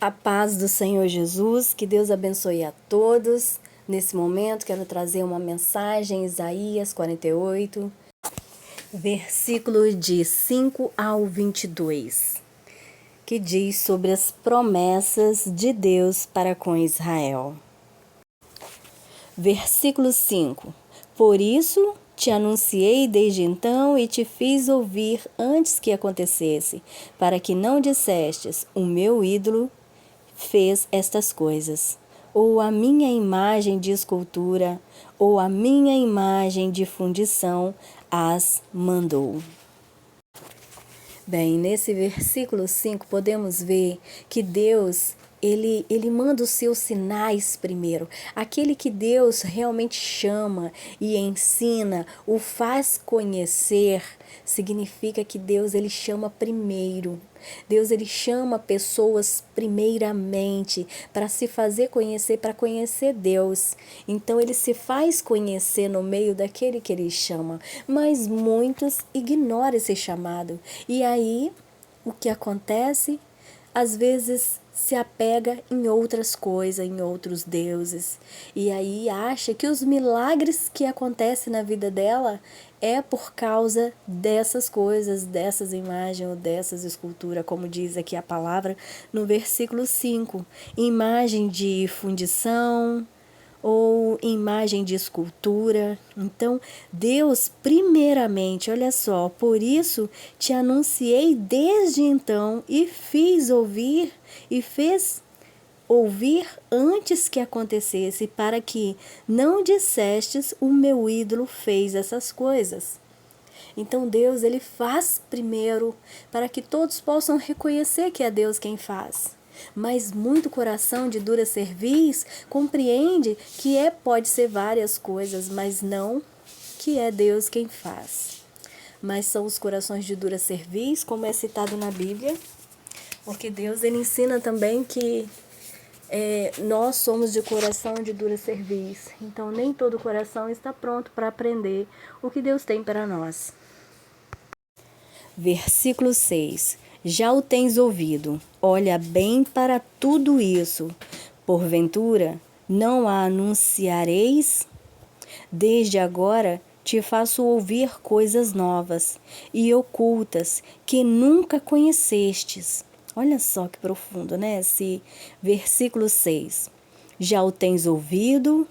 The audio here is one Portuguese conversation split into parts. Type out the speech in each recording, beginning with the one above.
A paz do Senhor Jesus, que Deus abençoe a todos. Nesse momento, quero trazer uma mensagem, Isaías 48, versículo de 5 ao 22, que diz sobre as promessas de Deus para com Israel. Versículo 5: Por isso te anunciei desde então e te fiz ouvir antes que acontecesse, para que não dissestes, o meu ídolo fez estas coisas, ou a minha imagem de escultura, ou a minha imagem de fundição as mandou. Bem, nesse versículo 5 podemos ver que Deus, ele manda os seus sinais primeiro. Aquele que Deus realmente chama e ensina, o faz conhecer, significa que Deus ele chama primeiro. Deus ele chama pessoas primeiramente para se fazer conhecer, para conhecer Deus. Então ele se faz conhecer no meio daquele que ele chama, mas muitos ignoram esse chamado. E aí o que acontece? Às vezes se apega em outras coisas, em outros deuses, e aí acha que os milagres que acontecem na vida dela é por causa dessas coisas, dessas imagens ou dessas esculturas, como diz aqui a palavra no versículo 5, imagem de fundição ou imagem de escultura. Então, Deus, primeiramente, olha só, por isso te anunciei desde então e fez ouvir antes que acontecesse, para que não dissestes, o meu ídolo fez essas coisas. Então Deus, ele faz primeiro para que todos possam reconhecer que é Deus quem faz. Mas muito coração de dura cerviz compreende que pode ser várias coisas, mas não que é Deus quem faz. Mas são os corações de dura cerviz, como é citado na Bíblia, porque Deus ele ensina também que nós somos de coração de dura cerviz. Então nem todo coração está pronto para aprender o que Deus tem para nós. Versículo 6: Já o tens ouvido, olha bem para tudo isso. Porventura, não a anunciareis? Desde agora te faço ouvir coisas novas e ocultas que nunca conhecestes. Olha só que profundo, né? Esse versículo 6. Já o tens ouvido,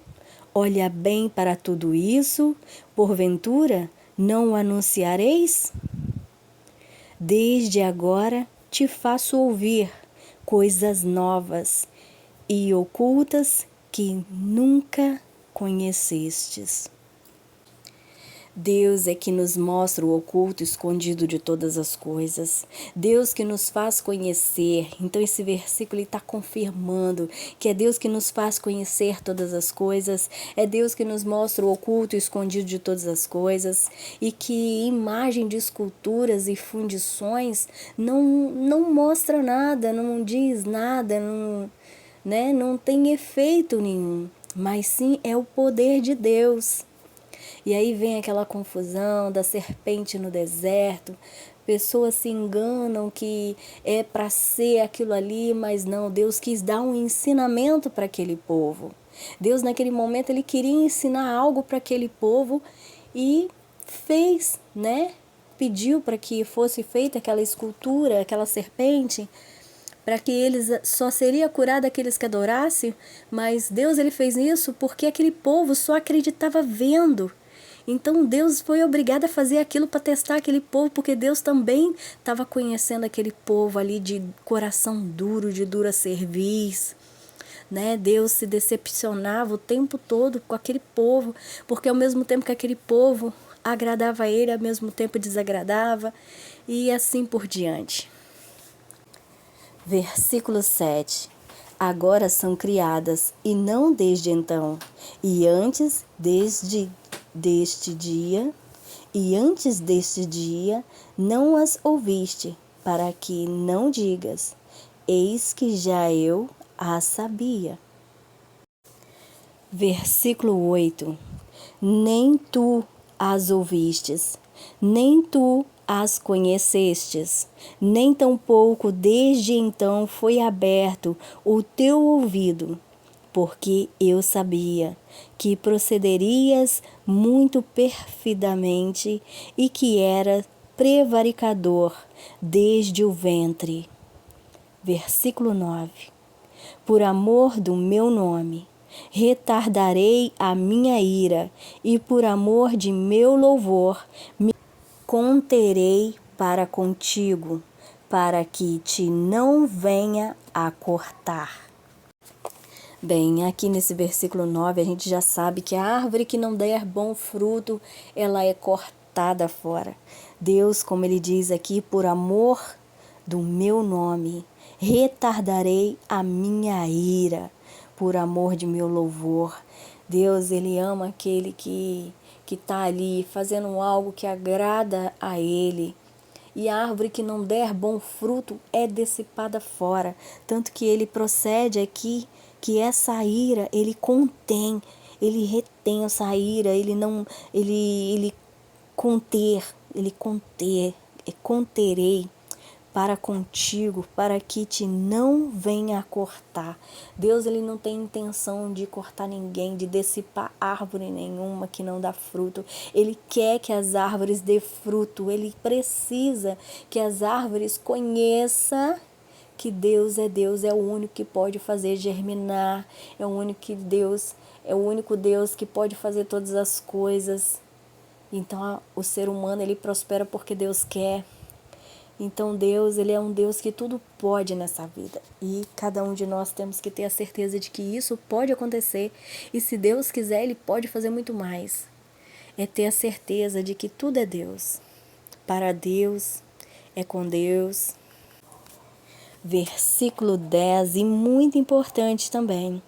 olha bem para tudo isso. Porventura, não o anunciareis? Desde agora te faço ouvir coisas novas e ocultas que nunca conhecestes. Deus é que nos mostra o oculto escondido de todas as coisas. Deus que nos faz conhecer. Então esse versículo está confirmando que é Deus que nos faz conhecer todas as coisas. É Deus que nos mostra o oculto escondido de todas as coisas. E que imagem de esculturas e fundições não mostra nada, não diz nada, não tem efeito nenhum. Mas sim é o poder de Deus. E aí vem aquela confusão da serpente no deserto. Pessoas se enganam que é para ser aquilo ali, mas não. Deus quis dar um ensinamento para aquele povo. Deus naquele momento ele queria ensinar algo para aquele povo e fez, Pediu para que fosse feita aquela escultura, aquela serpente, para que eles só seria curado aqueles que adorassem, mas Deus ele fez isso porque aquele povo só acreditava vendo. Então Deus foi obrigado a fazer aquilo para testar aquele povo, porque Deus também estava conhecendo aquele povo ali de coração duro, de dura cerviz. Deus se decepcionava o tempo todo com aquele povo, porque ao mesmo tempo que aquele povo agradava a ele, ao mesmo tempo desagradava, e assim por diante. Versículo 7. Agora são criadas, e não desde então, e antes deste dia não as ouviste, para que não digas, eis que já eu as sabia. Versículo 8. Nem tu as ouvistes, nem tu as conhecestes, nem tampouco desde então foi aberto o teu ouvido, porque eu sabia que procederias muito perfidamente e que eras prevaricador desde o ventre. Versículo 9. Por amor do meu nome, retardarei a minha ira, e por amor de meu louvor, me conterei para contigo, para que te não venha a cortar. Bem, aqui nesse versículo 9 a gente já sabe que a árvore que não der bom fruto, ela é cortada fora. Deus, como ele diz aqui, por amor do meu nome, retardarei a minha ira, por amor de meu louvor. Deus, ele ama aquele que está ali fazendo algo que agrada a ele. E a árvore que não der bom fruto é dissipada fora. Tanto que ele procede aqui que essa ira ele contém, ele retém essa ira, ele conterei para contigo, para que te não venha a cortar. Deus, ele não tem intenção de cortar ninguém, de dissipar árvore nenhuma que não dá fruto. Ele quer que as árvores dê fruto. Ele precisa que as árvores conheçam que Deus, é o único que pode fazer germinar, é o único Deus que pode fazer todas as coisas. Então, o ser humano, ele prospera porque Deus quer. Então Deus, ele é um Deus que tudo pode nessa vida. E cada um de nós temos que ter a certeza de que isso pode acontecer. E se Deus quiser, ele pode fazer muito mais. É ter a certeza de que tudo é Deus. Para Deus, é com Deus. Versículo 10, e muito importante também.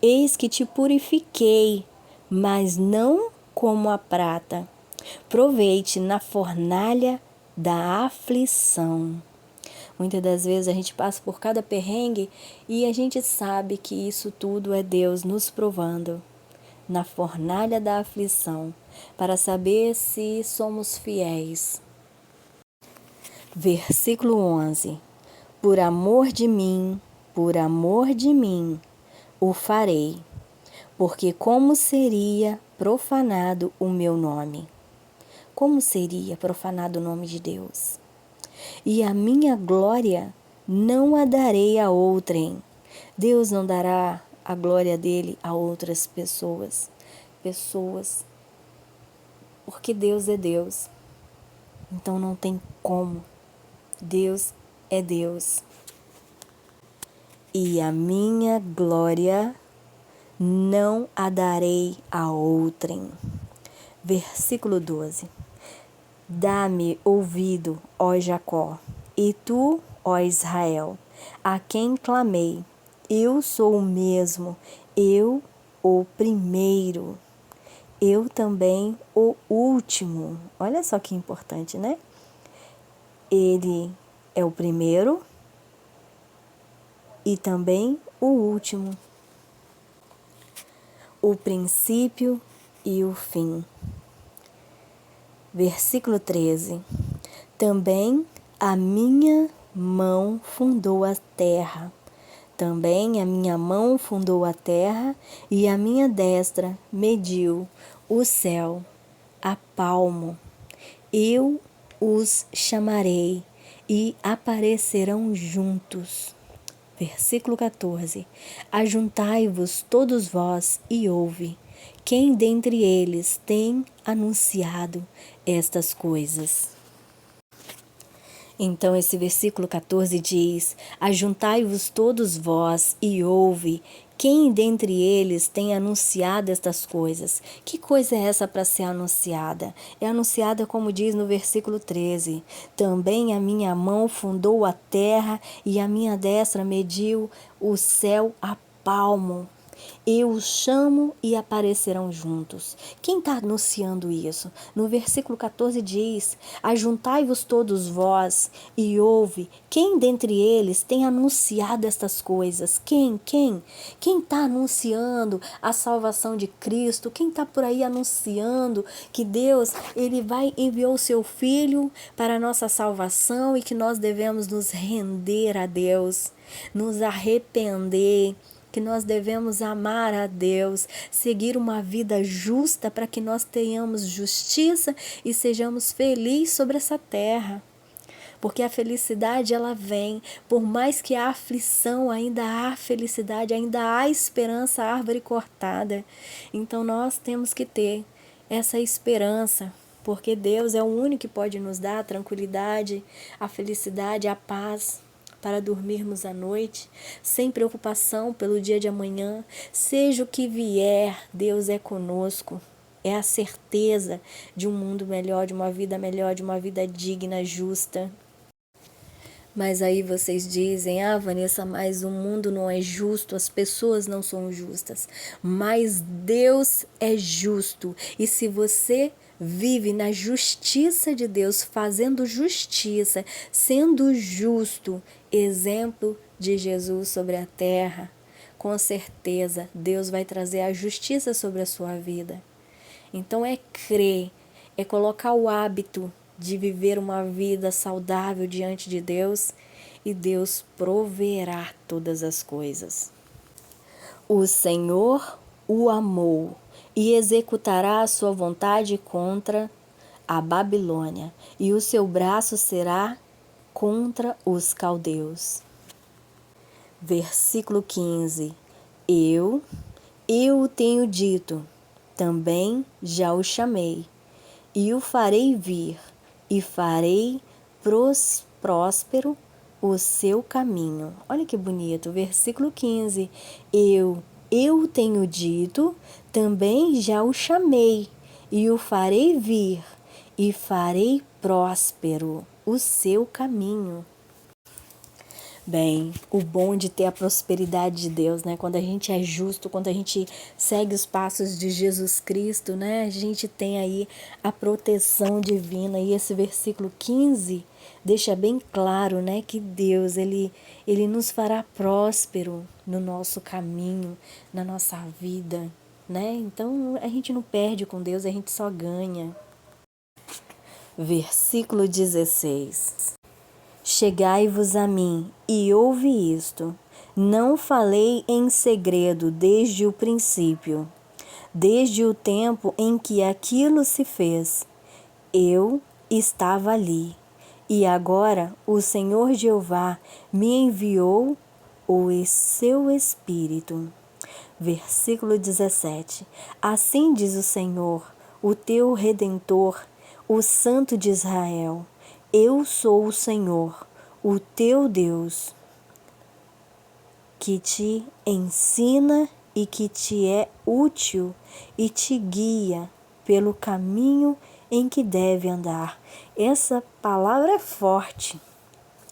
Eis que te purifiquei, mas não como a prata. Proveite na fornalha da aflição. Muitas das vezes a gente passa por cada perrengue e a gente sabe que isso tudo é Deus nos provando na fornalha da aflição, para saber se somos fiéis. Versículo 11. Por amor de mim, o farei, porque como seria profanado o meu nome? Como seria profanado o nome de Deus? E a minha glória não a darei a outrem. Deus não dará a glória dele a outras pessoas. Porque Deus é Deus. Então não tem como. Deus é Deus. E a minha glória não a darei a outrem. Versículo 12. Dá-me ouvido, ó Jacó, e tu, ó Israel, a quem clamei. Eu sou o mesmo, eu o primeiro, eu também o último. Olha só que importante, né? Ele é o primeiro e também o último, o princípio e o fim. Versículo 13. Também a minha mão fundou a terra. Também a minha mão fundou a terra e a minha destra mediu o céu a palmo. Eu os chamarei e aparecerão juntos. Versículo 14. Ajuntai-vos todos vós e ouve. Quem dentre eles tem anunciado estas coisas? Então esse versículo 14 diz: Ajuntai-vos todos vós e ouve. Quem dentre eles tem anunciado estas coisas? Que coisa é essa para ser anunciada? É anunciada como diz no versículo 13. Também a minha mão fundou a terra e a minha destra mediu o céu a palmo. Eu os chamo e aparecerão juntos. Quem está anunciando isso? No versículo 14 diz: Ajuntai-vos todos vós e ouve. Quem dentre eles tem anunciado estas coisas? Quem? Quem está anunciando a salvação de Cristo? Quem está por aí anunciando que Deus, Ele vai enviar o seu Filho para a nossa salvação e que nós devemos nos render a Deus, nos arrepender, que nós devemos amar a Deus, seguir uma vida justa para que nós tenhamos justiça e sejamos felizes sobre essa terra. Porque a felicidade ela vem, por mais que a aflição, ainda há felicidade, ainda há esperança, árvore cortada. Então nós temos que ter essa esperança, porque Deus é o único que pode nos dar a tranquilidade, a felicidade, a paz, para dormirmos à noite, sem preocupação pelo dia de amanhã. Seja o que vier, Deus é conosco. É a certeza de um mundo melhor, de uma vida digna, justa. Mas aí vocês dizem: Vanessa, mas o mundo não é justo, as pessoas não são justas. Mas Deus é justo. E se você vive na justiça de Deus, fazendo justiça, sendo justo, exemplo de Jesus sobre a terra, com certeza Deus vai trazer a justiça sobre a sua vida. Então é crer, é colocar o hábito de viver uma vida saudável diante de Deus, e Deus proverá todas as coisas. O Senhor o amou e executará a sua vontade contra a Babilônia, e o seu braço será contra os caldeus. Versículo 15. Eu o tenho dito, também já o chamei, e o farei vir, e farei próspero o seu caminho. Olha que bonito, versículo 15. Eu tenho dito, também já o chamei, e o farei vir, e farei próspero o seu caminho. Bem, o bom de ter a prosperidade de Deus, né? Quando a gente é justo, quando a gente segue os passos de Jesus Cristo, né? A gente tem aí a proteção divina. E esse versículo 15 deixa bem claro, né? Que Deus, Ele nos fará próspero no nosso caminho, na nossa vida, né? Então, a gente não perde com Deus, a gente só ganha. Versículo 16. Chegai-vos a mim e ouve isto. Não falei em segredo desde o princípio, desde o tempo em que aquilo se fez. Eu estava ali, e agora o Senhor Jeová me enviou o seu Espírito. Versículo 17. Assim diz o Senhor, o teu Redentor, o Santo de Israel: Eu sou o Senhor, o teu Deus, que te ensina e que te é útil e te guia pelo caminho em que deve andar. Essa palavra é forte,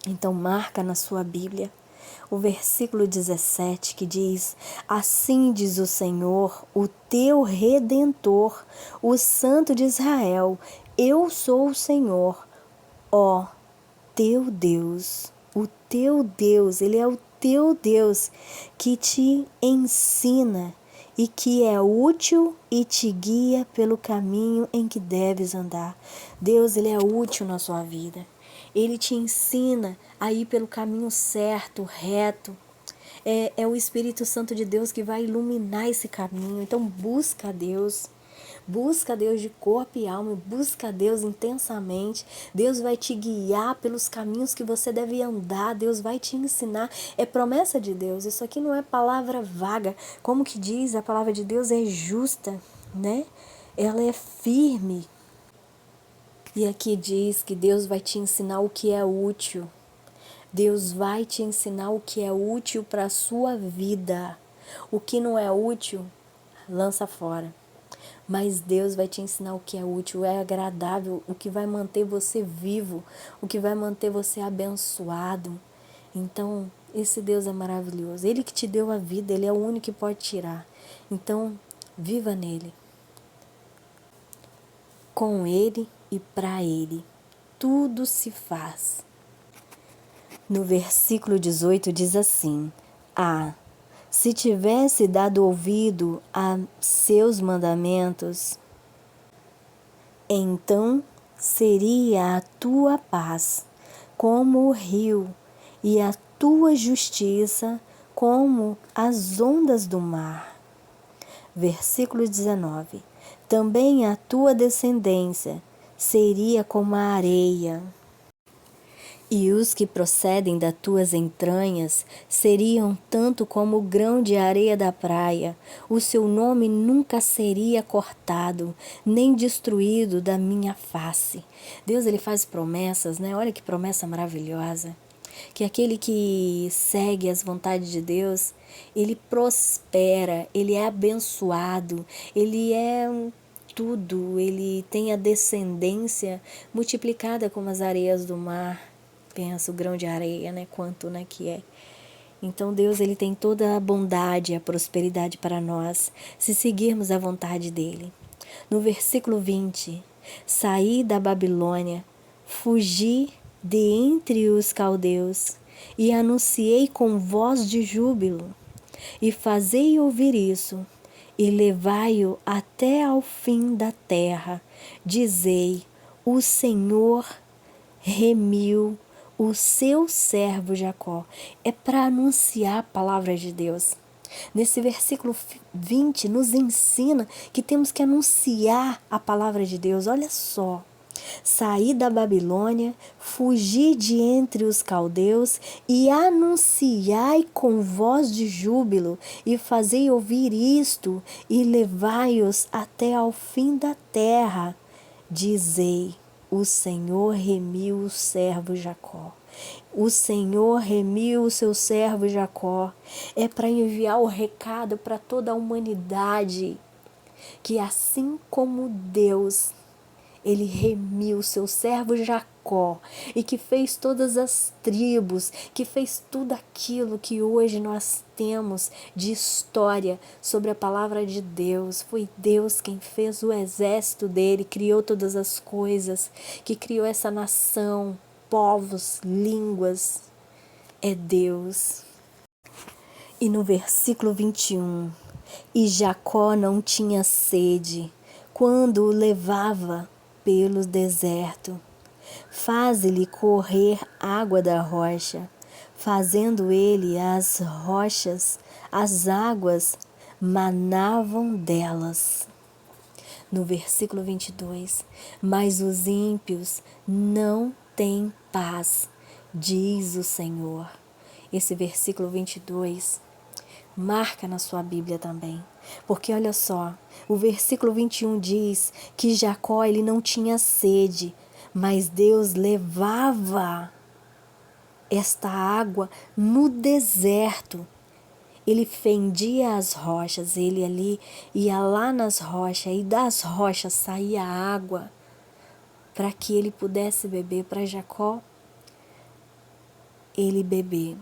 então marca na sua Bíblia o versículo 17 que diz: Assim diz o Senhor, o teu Redentor, o Santo de Israel: Eu sou o Senhor, ó teu Deus. O teu Deus, Ele é o teu Deus que te ensina e que é útil e te guia pelo caminho em que deves andar. Deus, Ele é útil na sua vida. Ele te ensina a ir pelo caminho certo, reto. É o Espírito Santo de Deus que vai iluminar esse caminho. Então busca a Deus. Busca Deus de corpo e alma, busca Deus intensamente. Deus vai te guiar pelos caminhos que você deve andar. Deus vai te ensinar. É promessa de Deus. Isso aqui não é palavra vaga. Como que diz, a palavra de Deus é justa, né? Ela é firme. E aqui diz que Deus vai te ensinar o que é útil. Deus vai te ensinar o que é útil para a sua vida. O que não é útil, lança fora. Mas Deus vai te ensinar o que é útil, é agradável, o que vai manter você vivo, o que vai manter você abençoado. Então, Esse Deus é maravilhoso. Ele que te deu a vida, Ele é o único que pode tirar. Então, viva nele. Com Ele e para Ele, tudo se faz. No versículo 18 diz assim: se tivesse dado ouvido a seus mandamentos, então seria a tua paz como o rio e a tua justiça como as ondas do mar. Versículo 19. Também a tua descendência seria como a areia, e os que procedem das tuas entranhas seriam tanto como o grão de areia da praia. O seu nome nunca seria cortado, nem destruído da minha face. Deus, Ele faz promessas, né? Olha que promessa maravilhosa. Que aquele que segue as vontades de Deus, ele prospera, ele é abençoado, ele é tudo, ele tem a descendência multiplicada como as areias do mar. Pensa o grão de areia, né? Quanto, né, que é. Então Deus, Ele tem toda a bondade e a prosperidade para nós, se seguirmos a vontade dEle. No versículo 20, saí da Babilônia, fugi de entre os caldeus, e anunciei com voz de júbilo, e fazei ouvir isso, e levai-o até ao fim da terra. Dizei, o Senhor remiu o seu servo Jacó. É para anunciar a palavra de Deus. Nesse versículo 20 nos ensina que temos que anunciar a palavra de Deus. Olha só. Saí da Babilônia, fugi de entre os caldeus e anunciai com voz de júbilo e fazei ouvir isto e levai-os até ao fim da terra. Dizei, o Senhor remiu o servo Jacó. O Senhor remiu o seu servo Jacó. É para enviar o recado para toda a humanidade, que assim como Deus, Ele remiu o seu servo Jacó, e que fez todas as tribos, que fez tudo aquilo que hoje nós temos de história sobre a palavra de Deus. Foi Deus quem fez o exército dele, criou todas as coisas, que criou essa nação, povos, línguas. É Deus. E no versículo 21, e Jacó não tinha sede quando o levava pelo deserto. Faze-lhe correr água da rocha, fazendo ele as rochas, as águas manavam delas. No versículo 22, mas os ímpios não têm paz, diz o Senhor. Esse versículo 22 marca na sua Bíblia também. Porque olha só, o versículo 21 diz que Jacó ele não tinha sede, mas Deus levava esta água no deserto. Ele fendia as rochas, ele ali ia lá nas rochas e das rochas saía água para que ele pudesse beber, para Jacó ele beber.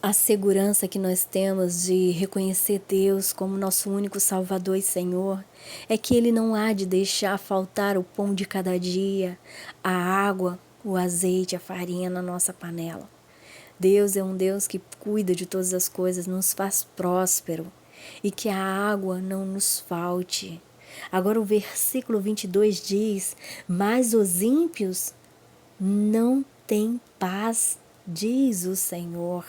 A segurança que nós temos de reconhecer Deus como nosso único Salvador e Senhor é que Ele não há de deixar faltar o pão de cada dia, a água, o azeite, a farinha na nossa panela. Deus é um Deus que cuida de todas as coisas, nos faz próspero e que a água não nos falte. Agora o versículo 22 diz, mas os ímpios não têm paz, diz o Senhor.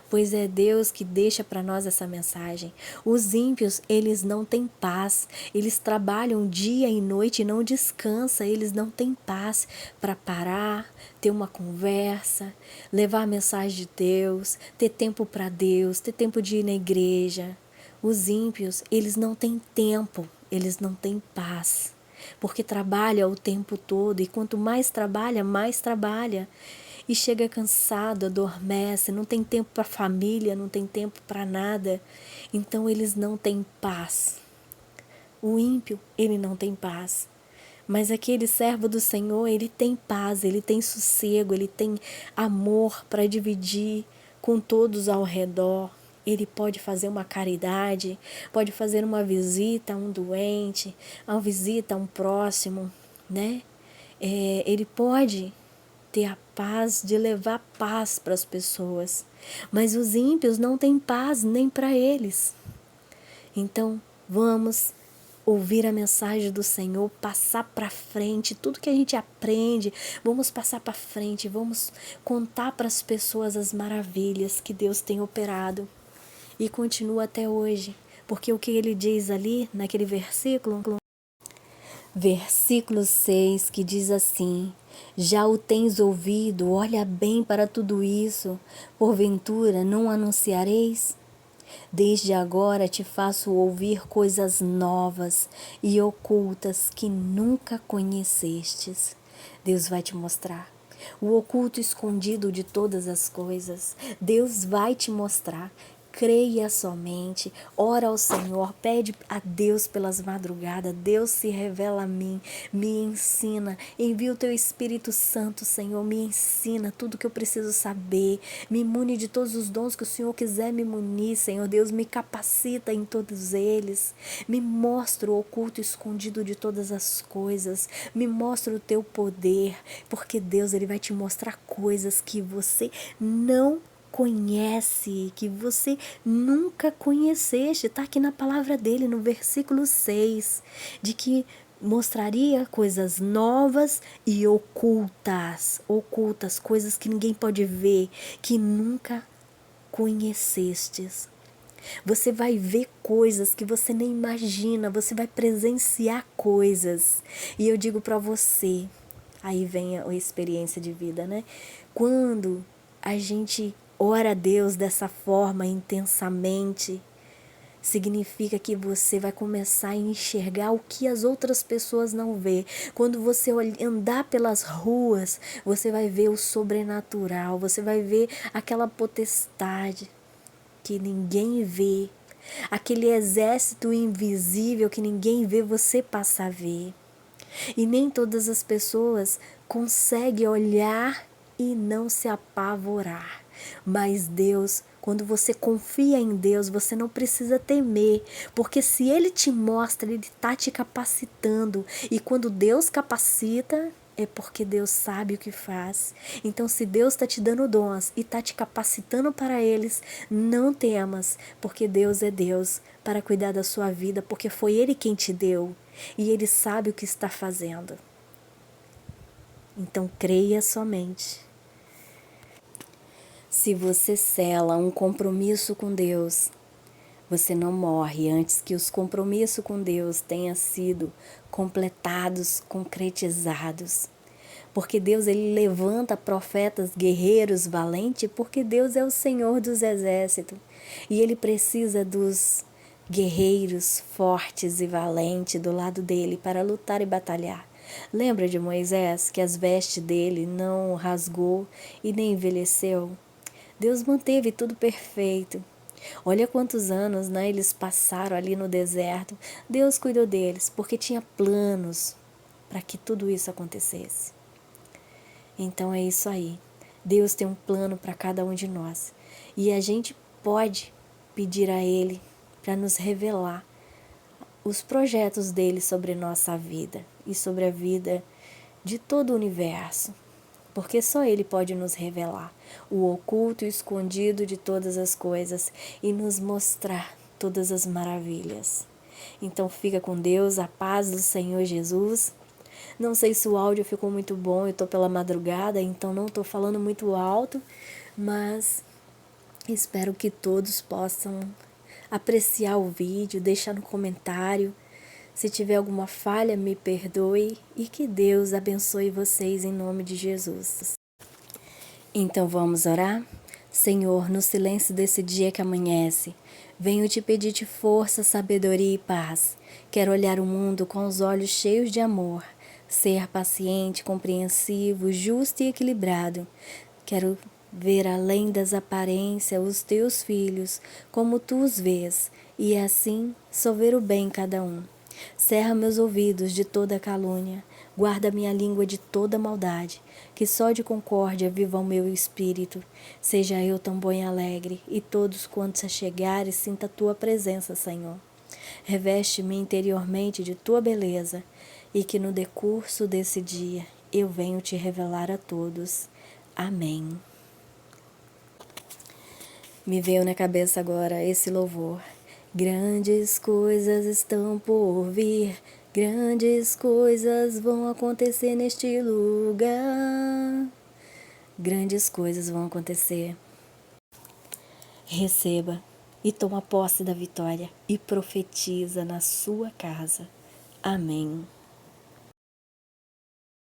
Pois é Deus que deixa para nós essa mensagem. Os ímpios, eles não têm paz. Eles trabalham dia e noite e não descansam. Eles não têm paz para parar, ter uma conversa, levar a mensagem de Deus, ter tempo para Deus, ter tempo de ir na igreja. Os ímpios, eles não têm tempo, eles não têm paz. Porque trabalha o tempo todo e quanto mais trabalha, mais trabalha. E chega cansado, adormece, não tem tempo para a família, não tem tempo para nada. Então eles não têm paz. O ímpio, ele não tem paz. Mas aquele servo do Senhor, ele tem paz, ele tem sossego, ele tem amor para dividir com todos ao redor. Ele pode fazer uma caridade, pode fazer uma visita a um doente, uma visita a um próximo, né? Ele pode ter a paz de levar paz para as pessoas. Mas os ímpios não têm paz nem para eles. Então, vamos ouvir a mensagem do Senhor, passar para frente, tudo que a gente aprende, vamos passar para frente, vamos contar para as pessoas as maravilhas que Deus tem operado e continua até hoje, porque o que ele diz ali naquele versículo 6, que diz assim: já o tens ouvido, olha bem para tudo isso, porventura não anunciareis? Desde agora te faço ouvir coisas novas e ocultas que nunca conhecestes. Deus vai te mostrar o oculto escondido de todas as coisas. Deus vai te mostrar. Creia somente, ora ao Senhor, pede a Deus pelas madrugadas. Deus se revela a mim, me ensina, envia o teu Espírito Santo, Senhor, me ensina tudo que eu preciso saber, me mune de todos os dons que o Senhor quiser me munir, Senhor Deus, me capacita em todos eles, me mostra o oculto escondido de todas as coisas, me mostra o teu poder, porque Deus, Ele vai te mostrar coisas que você não conhece, que você nunca conheceste. Está aqui na palavra dele, no versículo 6, de que mostraria coisas novas e ocultas, coisas que ninguém pode ver, que nunca conhecestes. Você vai ver coisas que você nem imagina, você vai presenciar coisas. E eu digo para você, aí vem a experiência de vida, né? Quando a gente ora a Deus dessa forma intensamente, significa que você vai começar a enxergar o que as outras pessoas não vê. Quando você andar pelas ruas, você vai ver o sobrenatural, você vai ver aquela potestade que ninguém vê, aquele exército invisível que ninguém vê, você passa a ver. E nem todas as pessoas conseguem olhar e não se apavorar. Mas Deus, quando você confia em Deus, você não precisa temer, porque se Ele te mostra, Ele está te capacitando. E quando Deus capacita, é porque Deus sabe o que faz. Então, se Deus está te dando dons e está te capacitando para eles, não temas, porque Deus é Deus para cuidar da sua vida, porque foi Ele quem te deu e Ele sabe o que está fazendo. Então, creia somente. Se você sela um compromisso com Deus, você não morre antes que os compromissos com Deus tenham sido completados, concretizados. Porque Deus, Ele levanta profetas, guerreiros, valentes, porque Deus é o Senhor dos exércitos. E Ele precisa dos guerreiros fortes e valentes do lado dele para lutar e batalhar. Lembra de Moisés, que as vestes dele não rasgou e nem envelheceu? Deus manteve tudo perfeito. Olha quantos anos, né, eles passaram ali no deserto. Deus cuidou deles, porque tinha planos para que tudo isso acontecesse. Então é isso aí. Deus tem um plano para cada um de nós. E a gente pode pedir a Ele para nos revelar os projetos dele sobre nossa vida e sobre a vida de todo o universo. Porque só Ele pode nos revelar o oculto e o escondido de todas as coisas e nos mostrar todas as maravilhas. Então fica com Deus, a paz do Senhor Jesus. Não sei se o áudio ficou muito bom, eu estou pela madrugada, então não estou falando muito alto, mas espero que todos possam apreciar o vídeo, deixar no comentário. Se tiver alguma falha, me perdoe e que Deus abençoe vocês em nome de Jesus. Então vamos orar? Senhor, no silêncio desse dia que amanhece, venho te pedir-te força, sabedoria e paz. Quero olhar o mundo com os olhos cheios de amor, ser paciente, compreensivo, justo e equilibrado. Quero ver além das aparências os teus filhos, como tu os vês, e assim só ver o bem em cada um. Cerra meus ouvidos de toda calúnia, Guarda minha língua de toda maldade, que só de concórdia viva o meu espírito. Seja eu tão bom e alegre, e todos quantos a chegares sinta a tua presença, Senhor. Reveste-me interiormente de tua beleza, e que no decurso desse dia eu venho te revelar a todos. Amém. Me veio na cabeça agora esse louvor. Grandes coisas estão por vir, grandes coisas vão acontecer neste lugar. Grandes coisas vão acontecer. Receba e toma posse da vitória e profetiza na sua casa. Amém.